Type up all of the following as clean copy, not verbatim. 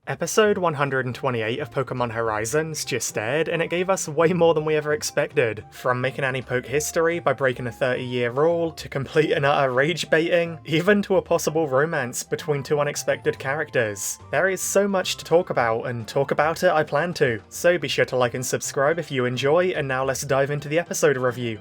Episode 128 of Pokémon Horizons just aired, and it gave us way more than we ever expected. From making anipoke history by breaking a 30-year rule, to complete and utter rage baiting, even to a possible romance between two unexpected characters. There is so much to talk about, and talk about it I plan to, so be sure to like and subscribe if you enjoy, and now let's dive into the episode review.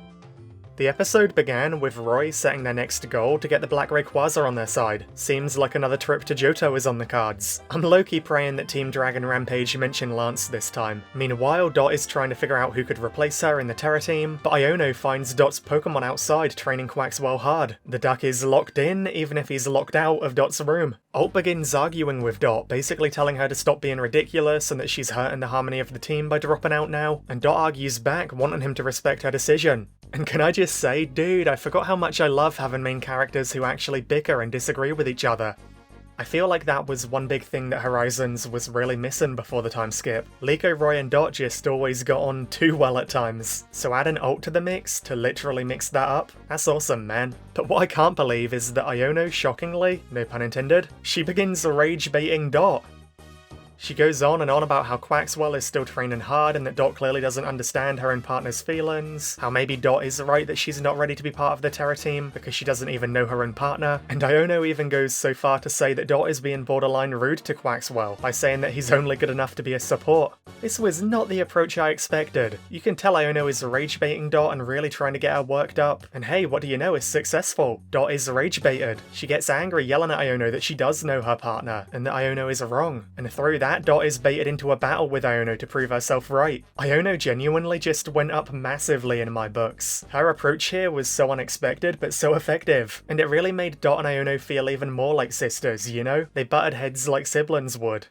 The episode began with Roy setting their next goal to get the Black Rayquaza on their side. Seems like another trip to Johto is on the cards. I'm low-key praying that Team Dragon Rampage mention Lance this time. Meanwhile, Dot is trying to figure out who could replace her in the Terra team, but Iono finds Dot's Pokemon outside training Quaxwell hard. The duck is locked in, even if he's locked out of Dot's room. Alt begins arguing with Dot, basically telling her to stop being ridiculous and that she's hurting the harmony of the team by dropping out now, and Dot argues back, wanting him to respect her decision. And can I just say, dude, I forgot how much I love having main characters who actually bicker and disagree with each other. I feel like that was one big thing that Horizons was really missing before the time skip. Liko, Roy and Dot just always got on too well at times, so add an alt to the mix to literally mix that up, that's awesome, man. But what I can't believe is that Iono, shockingly, no pun intended, she begins rage baiting Dot. She goes on and on about how Quaxwell is still training hard and that Dot clearly doesn't understand her and partner's feelings, how maybe Dot is right that she's not ready to be part of the Terra team because she doesn't even know her own partner, and Iono even goes so far to say that Dot is being borderline rude to Quaxwell by saying that he's only good enough to be a support. This was not the approach I expected. You can tell Iono is rage baiting Dot and really trying to get her worked up, and hey, what do you know, it's successful. Dot is rage baited. She gets angry yelling at Iono that she does know her partner and that Iono is wrong, and through that Dot is baited into a battle with Iono to prove herself right. Iono genuinely just went up massively in my books. Her approach here was so unexpected but so effective, and it really made Dot and Iono feel even more like sisters, you know? They butted heads like siblings would.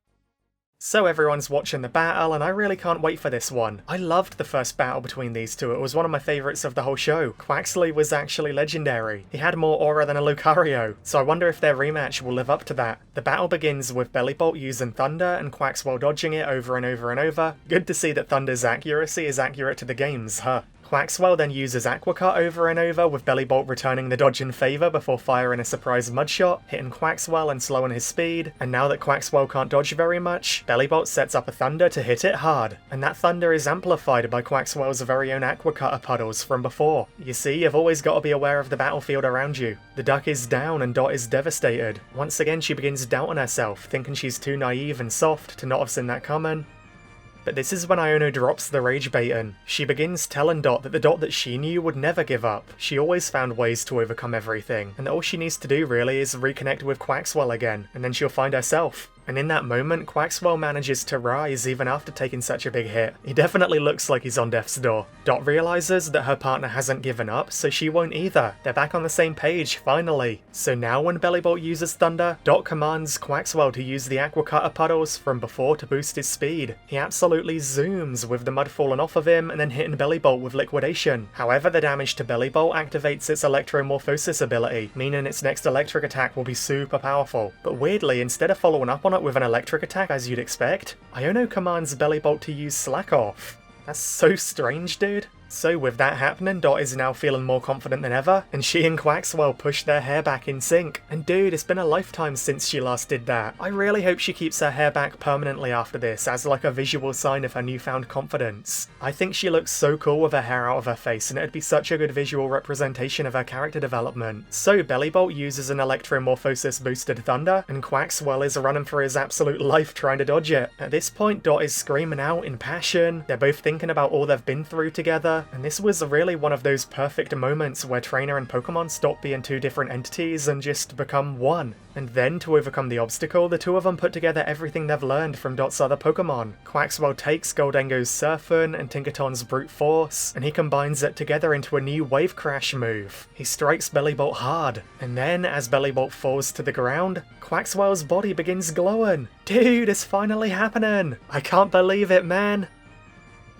So everyone's watching the battle, and I really can't wait for this one. I loved the first battle between these two, it was one of my favourites of the whole show. Quaxley was actually legendary. He had more aura than a Lucario, so I wonder if their rematch will live up to that. The battle begins with Bellibolt using Thunder and Quaxwell dodging it over and over and over. Good to see that Thunder's accuracy is accurate to the games, huh? Quaxwell then uses Aqua Cut over and over, with Bellibolt returning the dodge in favour before firing a surprise mud shot, hitting Quaxwell and slowing his speed, and now that Quaxwell can't dodge very much, Bellibolt sets up a Thunder to hit it hard, and that Thunder is amplified by Quaxwell's very own Aqua Cutter puddles from before. You see, you've always got to be aware of the battlefield around you. The duck is down and Dot is devastated. Once again she begins doubting herself, thinking she's too naive and soft to not have seen that coming. But this is when Iono drops the rage baiting. She begins telling Dot that the Dot that she knew would never give up. She always found ways to overcome everything, and that all she needs to do really is reconnect with Quaxwell again, and then she'll find herself. And in that moment, Quaxwell manages to rise even after taking such a big hit. He definitely looks like he's on death's door. Dot realises that her partner hasn't given up, so she won't either. They're back on the same page, finally. So now when Bellibolt uses Thunder, Dot commands Quaxwell to use the Aqua Cutter puddles from before to boost his speed. He absolutely zooms with the mud falling off of him and then hitting Bellibolt with Liquidation. However, the damage to Bellibolt activates its Electromorphosis ability, meaning its next electric attack will be super powerful. But weirdly, instead of following up on it with an electric attack as you'd expect, Iono commands Bellibolt to use Slack Off. That's so strange, dude. So with that happening, Dot is now feeling more confident than ever, and she and Quaxwell push their hair back in sync. And dude, it's been a lifetime since she last did that. I really hope she keeps her hair back permanently after this, as like a visual sign of her newfound confidence. I think she looks so cool with her hair out of her face, and it'd be such a good visual representation of her character development. So Bellibolt uses an Electromorphosis boosted Thunder, and Quaxwell is running for his absolute life trying to dodge it. At this point, Dot is screaming out in passion. They're both thinking about all they've been through together. And this was really one of those perfect moments where trainer and Pokemon stop being two different entities and just become one. And then, to overcome the obstacle, the two of them put together everything they've learned from Dot's other Pokemon. Quaxwell takes Goldengo's Surfing and Tinkaton's Brute Force, and he combines it together into a new Wave Crash move. He strikes Bellibolt hard, and then, as Bellibolt falls to the ground, Quaxwell's body begins glowing. Dude, it's finally happening! I can't believe it, man!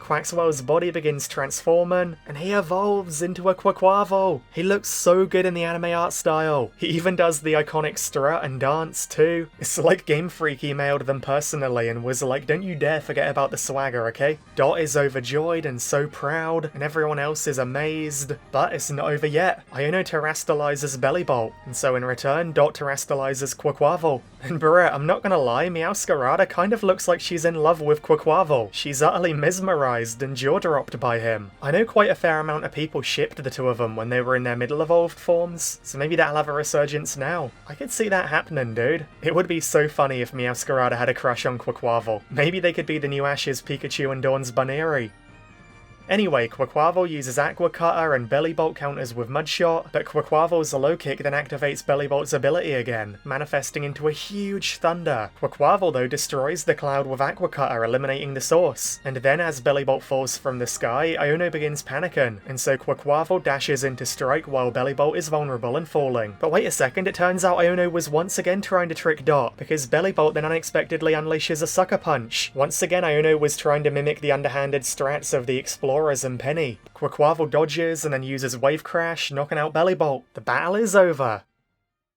Quaxwell's body begins transforming, and he evolves into a Quaquaval. He looks so good in the anime art style. He even does the iconic strut and dance too. It's like Game Freak emailed them personally and was like, don't you dare forget about the swagger, okay? Dot is overjoyed and so proud, and everyone else is amazed. But it's not over yet. Iono terastalizes Bellibolt, and so in return, Dot terastalizes Quaquaval. And bruh, I'm not gonna lie, Meowscarada kind of looks like she's in love with Quaquaval. She's utterly mesmerized and jaw-dropped by him. I know quite a fair amount of people shipped the two of them when they were in their middle evolved forms, so maybe that'll have a resurgence now. I could see that happening, dude. It would be so funny if Meowscarada had a crush on Quaquaval. Maybe they could be the new Ash's Pikachu and Dawn's Baneri. Anyway, Quaquaval uses Aqua Cutter and Bellibolt counters with Mudshot, but Quaquaval's low kick then activates Bellibolt's ability again, manifesting into a huge thunder. Quaquaval though destroys the cloud with Aqua Cutter, eliminating the source, and then as Bellibolt falls from the sky, Iono begins panicking, and so Quaquaval dashes into strike while Bellibolt is vulnerable and falling. But wait a second, it turns out Iono was once again trying to trick Dot, because Bellibolt then unexpectedly unleashes a Sucker Punch. Once again Iono was trying to mimic the underhanded strats of the Explorers and Penny. Quaquaval dodges and then uses Wave Crash, knocking out Bellibolt. The battle is over.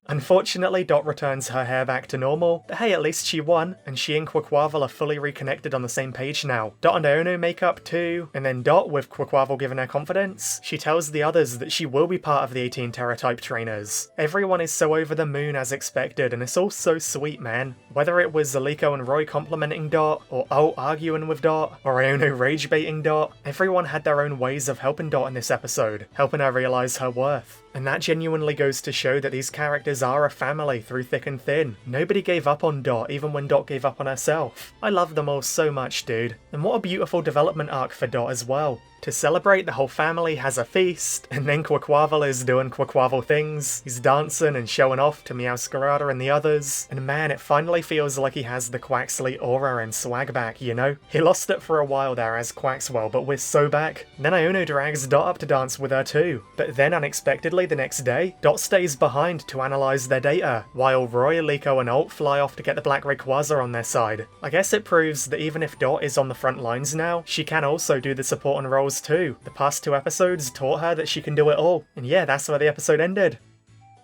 Unfortunately, Dot returns her hair back to normal, but hey, at least she won, and she and Quaquaval are fully reconnected on the same page now. Dot and Iono make up too, and then Dot, with Quaquaval giving her confidence, she tells the others that she will be part of the 18 Terra-type trainers. Everyone is so over the moon as expected, and it's all so sweet, man. Whether it was Liko and Roy complimenting Dot, or Alt arguing with Dot, or Iono rage-baiting Dot, everyone had their own ways of helping Dot in this episode, helping her realise her worth. And that genuinely goes to show that these characters are a family through thick and thin. Nobody gave up on Dot, even when Dot gave up on herself. I love them all so much, dude. And what a beautiful development arc for Dot as well. To celebrate, the whole family has a feast, and then Quaquaval is doing Quaquaval things. He's dancing and showing off to Meowscarada and the others, and man, it finally feels like he has the Quaxley aura and swag back, you know? He lost it for a while there as Quaxwell, but we're so back. Then Iono drags Dot up to dance with her too, but then unexpectedly the next day, Dot stays behind to analyse their data, while Roy, Liko and Alt fly off to get the Black Rayquaza on their side. I guess it proves that even if Dot is on the front lines now, she can also do the supporting roles too. The past two episodes taught her that she can do it all, and yeah, that's where the episode ended.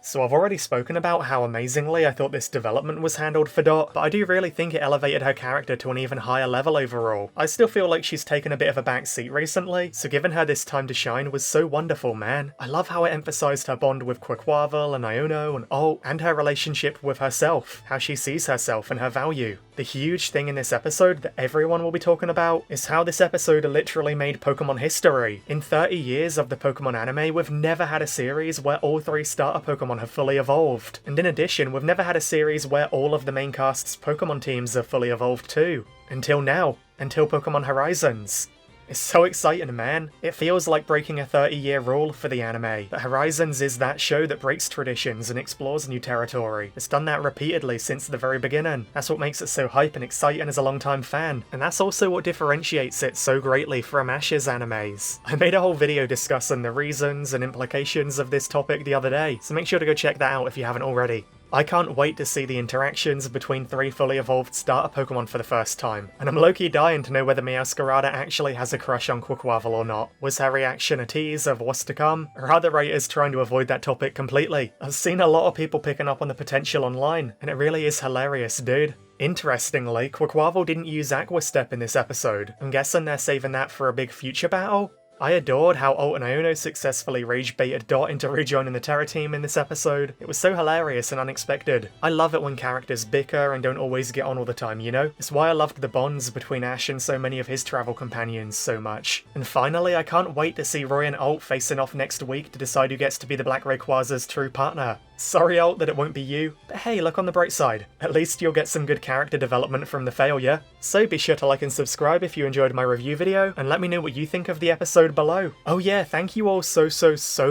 So I've already spoken about how amazingly I thought this development was handled for Dot, but I do really think it elevated her character to an even higher level overall. I still feel like she's taken a bit of a backseat recently, so giving her this time to shine was so wonderful, man. I love how it emphasised her bond with Quaquaval and Iono and Alt, and her relationship with herself, how she sees herself and her value. The huge thing in this episode that everyone will be talking about is how this episode literally made Pokemon history. In 30 years of the Pokemon anime, we've never had a series where all three starter Pokemon have fully evolved. And in addition, we've never had a series where all of the main cast's Pokemon teams have fully evolved too. Until now. Until Pokemon Horizons. It's so exciting, man. It feels like breaking a 30-year rule for the anime, but Horizons is that show that breaks traditions and explores new territory. It's done that repeatedly since the very beginning. That's what makes it so hype and exciting as a long-time fan, and that's also what differentiates it so greatly from Ash's animes. I made a whole video discussing the reasons and implications of this topic the other day, so make sure to go check that out if you haven't already. I can't wait to see the interactions between three fully evolved starter Pokemon for the first time, and I'm low-key dying to know whether Meowscarada actually has a crush on Quaquaval or not. Was her reaction a tease of what's to come, or are the writers trying to avoid that topic completely? I've seen a lot of people picking up on the potential online, and it really is hilarious, dude. Interestingly, Quaquaval didn't use Aqua Step in this episode. I'm guessing they're saving that for a big future battle? I adored how Alt and Iono successfully rage-baited Dot into rejoining the Terra team in this episode. It was so hilarious and unexpected. I love it when characters bicker and don't always get on all the time, you know? It's why I loved the bonds between Ash and so many of his travel companions so much. And finally, I can't wait to see Roy and Alt facing off next week to decide who gets to be the Black Rayquaza's true partner. Sorry, Alt, that it won't be you, but hey, look on the bright side. At least you'll get some good character development from the failure. So be sure to like and subscribe if you enjoyed my review video, and let me know what you think of the episode below. Oh yeah, thank you all so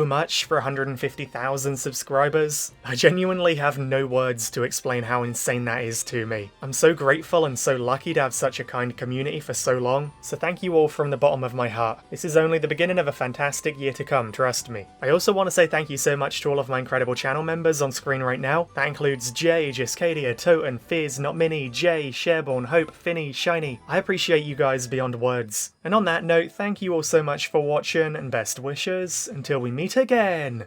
much for 150,000 subscribers. I genuinely have no words to explain how insane that is to me. I'm so grateful and so lucky to have such a kind community for so long, so thank you all from the bottom of my heart. This is only the beginning of a fantastic year to come, trust me. I also want to say thank you so much to all of my incredible channel members members on screen right now. That includes Jay, Giscadia, Toten, Fizz, Not Mini, Jay, Shareborn, Hope, Finny, Shiny. I appreciate you guys beyond words. And on that note, thank you all so much for watching and best wishes until we meet again.